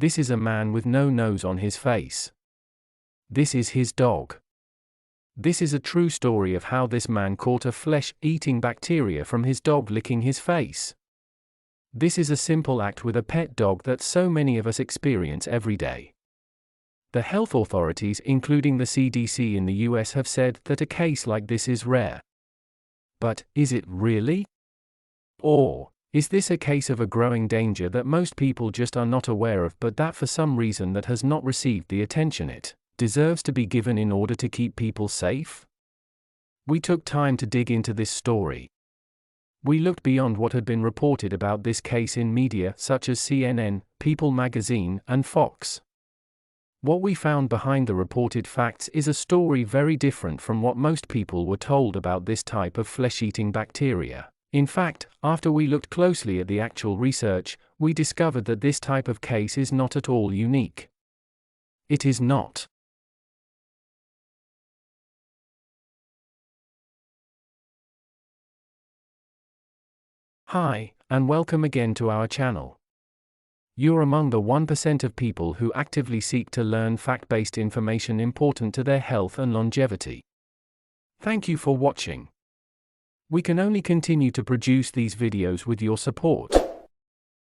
This is a man with no nose on his face. This is his dog. This is a true story of how this man caught a flesh-eating bacteria from his dog licking his face. This is a simple act with a pet dog that so many of us experience every day. The health authorities, including the CDC in the US, have said that a case like this is rare. But, is it really? Or, is this a case of a growing danger that most people just are not aware of, but that for some reason that has not received the attention it deserves to be given in order to keep people safe? We took time to dig into this story. We looked beyond what had been reported about this case in media such as CNN, People magazine, and Fox. What we found behind the reported facts is a story very different from what most people were told about this type of flesh-eating bacteria. In fact, after we looked closely at the actual research, we discovered that this type of case is not at all unique. It is not. Hi, and welcome again to our channel. You're among the 1% of people who actively seek to learn fact-based information important to their health and longevity. Thank you for watching. We can only continue to produce these videos with your support.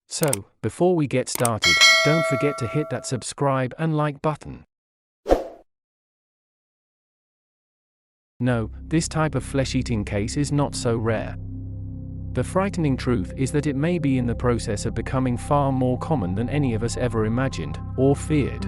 So, before we get started, don't forget to hit that subscribe and like button. No, this type of flesh-eating case is not so rare. The frightening truth is that it may be in the process of becoming far more common than any of us ever imagined or feared.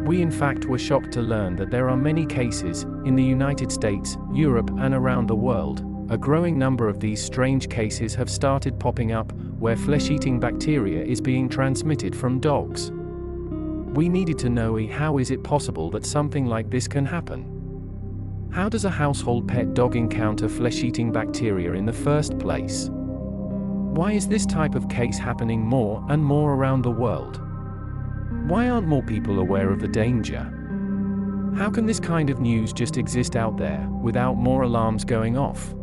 We in fact were shocked to learn that there are many cases, in the United States, Europe, and around the world. A growing number of these strange cases have started popping up, where flesh-eating bacteria is being transmitted from dogs. We needed to know how is it possible that something like this can happen? How does a household pet dog encounter flesh-eating bacteria in the first place? Why is this type of case happening more and more around the world? Why aren't more people aware of the danger? How can this kind of news just exist out there, without more alarms going off?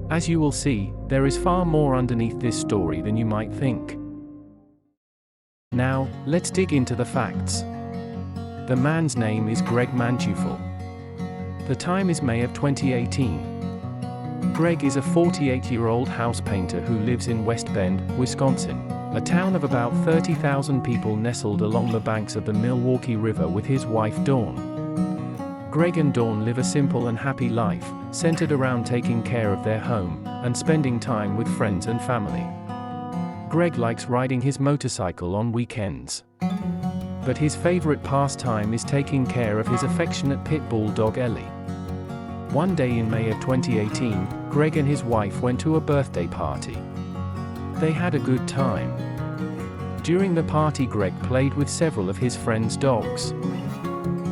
As you will see, there is far more underneath this story than you might think. Now, let's dig into the facts. The man's name is Greg Manchufel. The time is May of 2018. Greg is a 48-year-old house painter who lives in West Bend, Wisconsin, a town of about 30,000 people nestled along the banks of the Milwaukee River with his wife Dawn. Greg and Dawn live a simple and happy life, centered around taking care of their home and spending time with friends and family. Greg likes riding his motorcycle on weekends. But his favorite pastime is taking care of his affectionate pit bull dog Ellie. One day in May of 2018, Greg and his wife went to a birthday party. They had a good time. During the party, Greg played with several of his friends' dogs.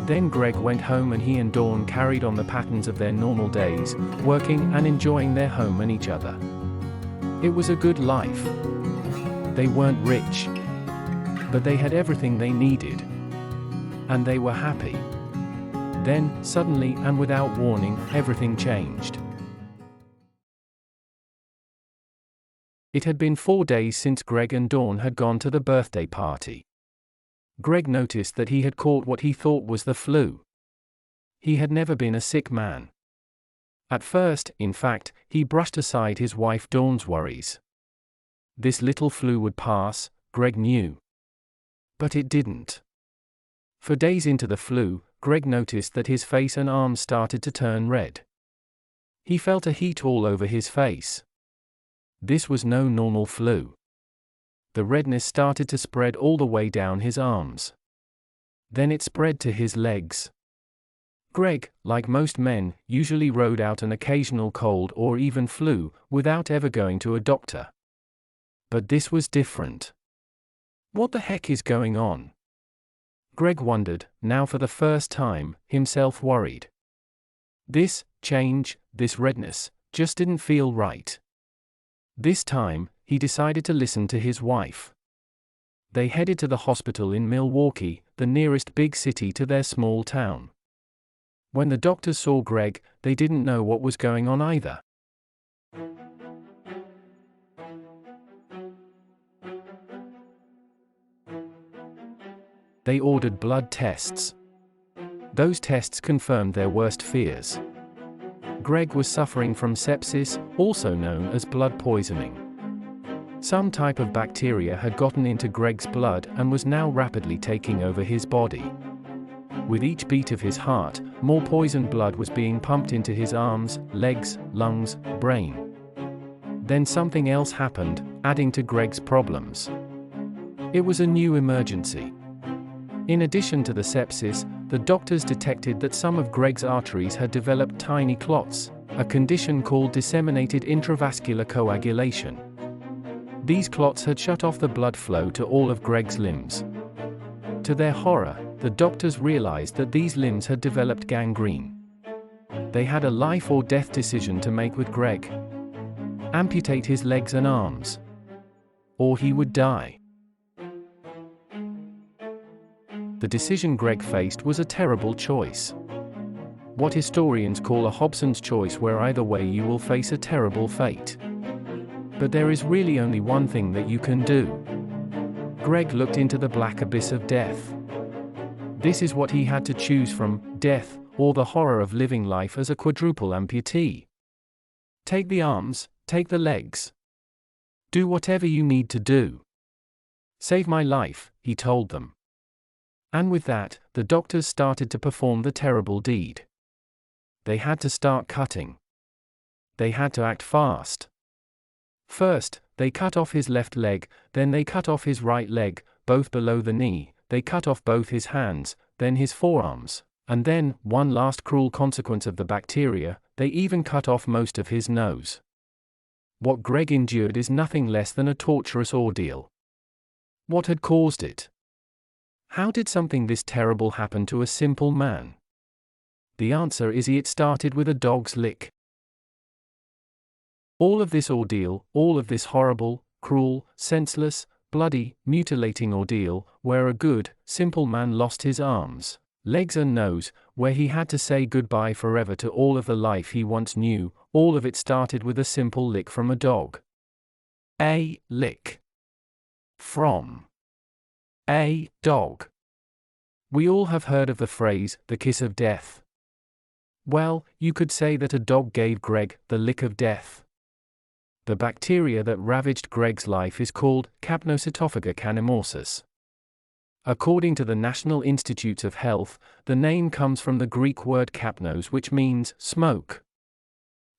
Then Greg went home and he and Dawn carried on the patterns of their normal days, working and enjoying their home and each other. It was a good life. They weren't rich, but they had everything they needed. And they were happy. Then, suddenly and without warning, everything changed. It had been 4 days since Greg and Dawn had gone to the birthday party. Greg noticed that he had caught what he thought was the flu. He had never been a sick man. At first, in fact, he brushed aside his wife Dawn's worries. This little flu would pass, Greg knew. But it didn't. For days into the flu, Greg noticed that his face and arms started to turn red. He felt a heat all over his face. This was no normal flu. The redness started to spread all the way down his arms. Then it spread to his legs. Greg, like most men, usually rode out an occasional cold or even flu, without ever going to a doctor. But this was different. What the heck is going on? Greg wondered, now for the first time, himself worried. This change, this redness, just didn't feel right. This time, he decided to listen to his wife. They headed to the hospital in Milwaukee, the nearest big city to their small town. When the doctors saw Greg, they didn't know what was going on either. They ordered blood tests. Those tests confirmed their worst fears. Greg was suffering from sepsis, also known as blood poisoning. Some type of bacteria had gotten into Greg's blood and was now rapidly taking over his body. With each beat of his heart, more poisoned blood was being pumped into his arms, legs, lungs, brain. Then something else happened, adding to Greg's problems. It was a new emergency. In addition to the sepsis, the doctors detected that some of Greg's arteries had developed tiny clots, a condition called disseminated intravascular coagulation. These clots had shut off the blood flow to all of Greg's limbs. To their horror, the doctors realized that these limbs had developed gangrene. They had a life or death decision to make with Greg. Amputate his legs and arms, or he would die. The decision Greg faced was a terrible choice. What historians call a Hobson's choice, where either way you will face a terrible fate. But there is really only one thing that you can do. Greg looked into the black abyss of death. This is what he had to choose from: death, or the horror of living life as a quadruple amputee. Take the arms, take the legs. Do whatever you need to do. Save my life, he told them. And with that, the doctors started to perform the terrible deed. They had to start cutting. They had to act fast. First, they cut off his left leg, then they cut off his right leg, both below the knee, they cut off both his hands, then his forearms, and then, one last cruel consequence of the bacteria, they even cut off most of his nose. What Greg endured is nothing less than a torturous ordeal. What had caused it? How did something this terrible happen to a simple man? The answer is it started with a dog's lick. All of this ordeal, all of this horrible, cruel, senseless, bloody, mutilating ordeal, where a good, simple man lost his arms, legs and nose, where he had to say goodbye forever to all of the life he once knew, all of it started with a simple lick from a dog. A lick. From a dog. We all have heard of the phrase, the kiss of death. Well, you could say that a dog gave Greg the lick of death. The bacteria that ravaged Greg's life is called Capnocytophaga canimorsus. According to the National Institutes of Health, the name comes from the Greek word kapnos, which means smoke.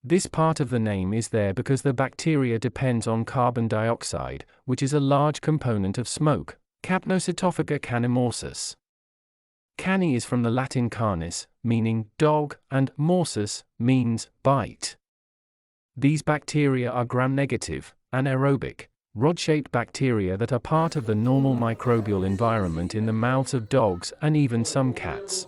This part of the name is there because the bacteria depends on carbon dioxide, which is a large component of smoke. Capnocytophaga canimorsus. Cani is from the Latin canis, meaning dog, and morsus means bite. These bacteria are gram-negative, anaerobic, rod-shaped bacteria that are part of the normal microbial environment in the mouths of dogs and even some cats.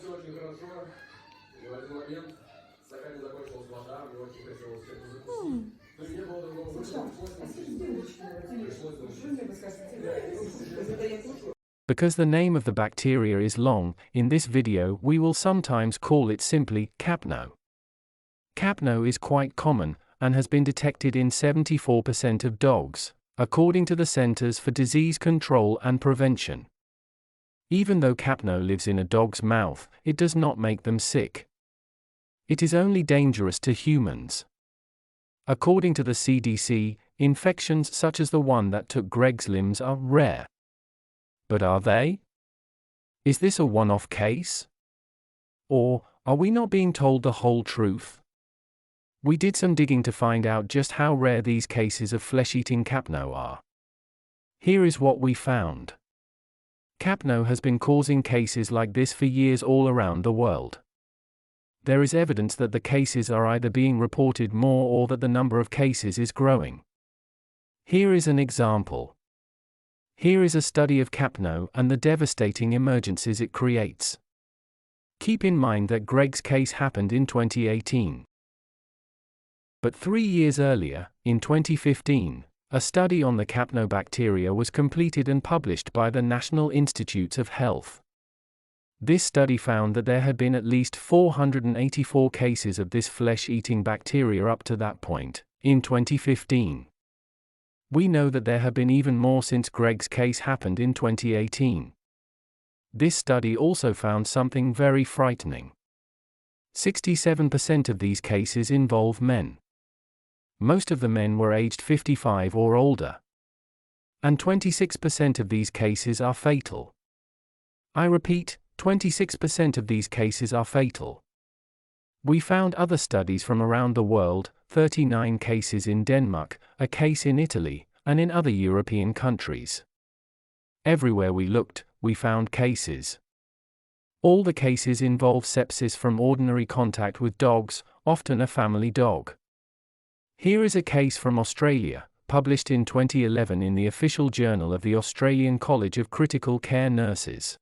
Because the name of the bacteria is long, in this video we will sometimes call it simply capno. Capno is quite common, and has been detected in 74% of dogs, according to the Centers for Disease Control and Prevention. Even though capno lives in a dog's mouth, it does not make them sick. It is only dangerous to humans. According to the CDC, infections such as the one that took Greg's limbs are rare. But are they? Is this a one-off case? Or, are we not being told the whole truth? We did some digging to find out just how rare these cases of flesh-eating capno are. Here is what we found. Capno has been causing cases like this for years all around the world. There is evidence that the cases are either being reported more or that the number of cases is growing. Here is an example. Here is a study of capno and the devastating emergencies it creates. Keep in mind that Greg's case happened in 2018. But 3 years earlier, in 2015, a study on the capnobacteria was completed and published by the National Institutes of Health. This study found that there had been at least 484 cases of this flesh-eating bacteria up to that point, in 2015. We know that there have been even more since Greg's case happened in 2018. This study also found something very frightening. 67% of these cases involve men. Most of the men were aged 55 or older. And 26% of these cases are fatal. I repeat, 26% of these cases are fatal. We found other studies from around the world, 39 cases in Denmark, a case in Italy, and in other European countries. Everywhere we looked, we found cases. All the cases involve sepsis from ordinary contact with dogs, often a family dog. Here is a case from Australia, published in 2011 in the official journal of the Australian College of Critical Care Nurses.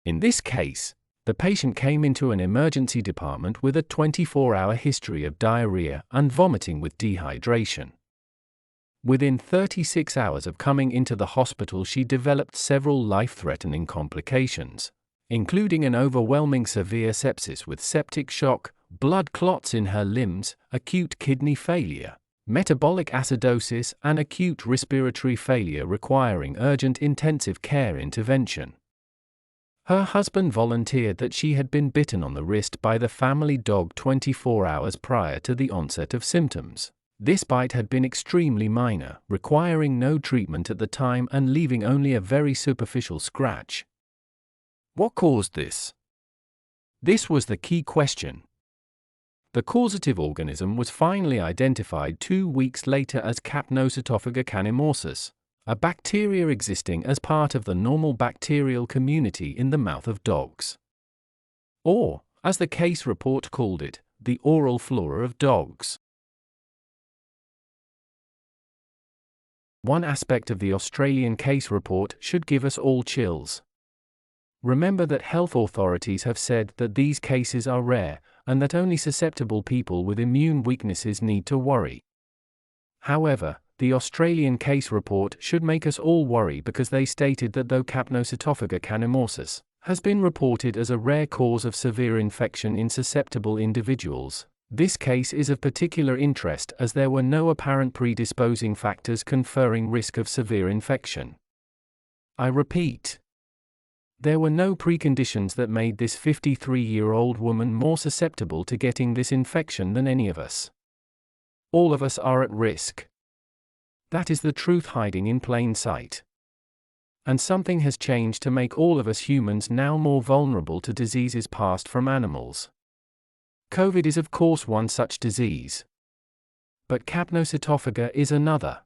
In this case, the patient came into an emergency department with a 24-hour history of diarrhea and vomiting with dehydration. Within 36 hours of coming into the hospital, she developed several life-threatening complications, including an overwhelming severe sepsis with septic shock, blood clots in her limbs, acute kidney failure, metabolic acidosis, and acute respiratory failure requiring urgent intensive care intervention. Her husband volunteered that she had been bitten on the wrist by the family dog 24 hours prior to the onset of symptoms. This bite had been extremely minor, requiring no treatment at the time and leaving only a very superficial scratch. What caused this? This was the key question. The causative organism was finally identified 2 weeks later as Capnocytophaga canemosus, a bacteria existing as part of the normal bacterial community in the mouth of dogs. Or, as the case report called it, the oral flora of dogs. One aspect of the Australian case report should give us all chills. Remember that health authorities have said that these cases are rare, and that only susceptible people with immune weaknesses need to worry. However, the Australian case report should make us all worry because they stated that though Capnocytophaga canemosus has been reported as a rare cause of severe infection in susceptible individuals, this case is of particular interest as there were no apparent predisposing factors conferring risk of severe infection. I repeat, there were no preconditions that made this 53-year-old woman more susceptible to getting this infection than any of us. All of us are at risk. That is the truth hiding in plain sight. And something has changed to make all of us humans now more vulnerable to diseases passed from animals. COVID is of course one such disease. But Capnocytophaga is another.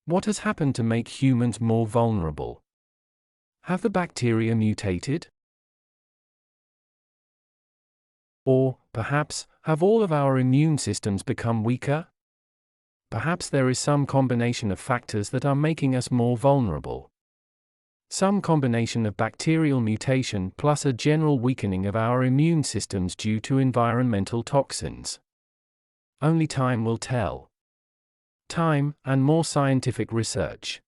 What has happened to make humans more vulnerable? Have the bacteria mutated? Or, perhaps, have all of our immune systems become weaker? Perhaps there is some combination of factors that are making us more vulnerable. Some combination of bacterial mutation plus a general weakening of our immune systems due to environmental toxins. Only time will tell. Time, and more scientific research.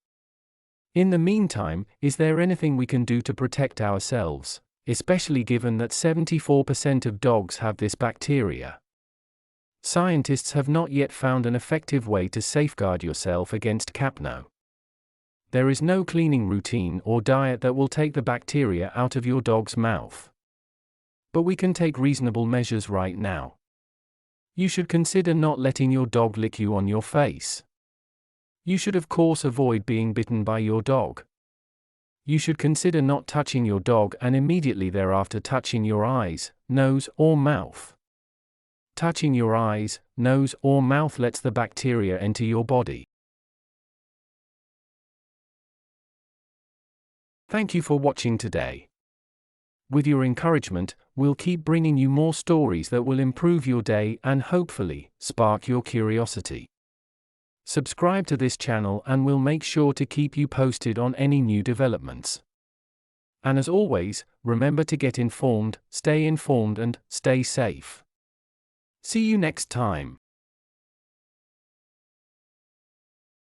In the meantime, is there anything we can do to protect ourselves, especially given that 74% of dogs have this bacteria? Scientists have not yet found an effective way to safeguard yourself against capno. There is no cleaning routine or diet that will take the bacteria out of your dog's mouth. But we can take reasonable measures right now. You should consider not letting your dog lick you on your face. You should of course avoid being bitten by your dog. You should consider not touching your dog and immediately thereafter touching your eyes, nose, or mouth. Touching your eyes, nose, or mouth lets the bacteria enter your body. Thank you for watching today. With your encouragement, we'll keep bringing you more stories that will improve your day and hopefully spark your curiosity. Subscribe to this channel and we'll make sure to keep you posted on any new developments. And as always, remember to get informed, stay informed and stay safe. See you next time.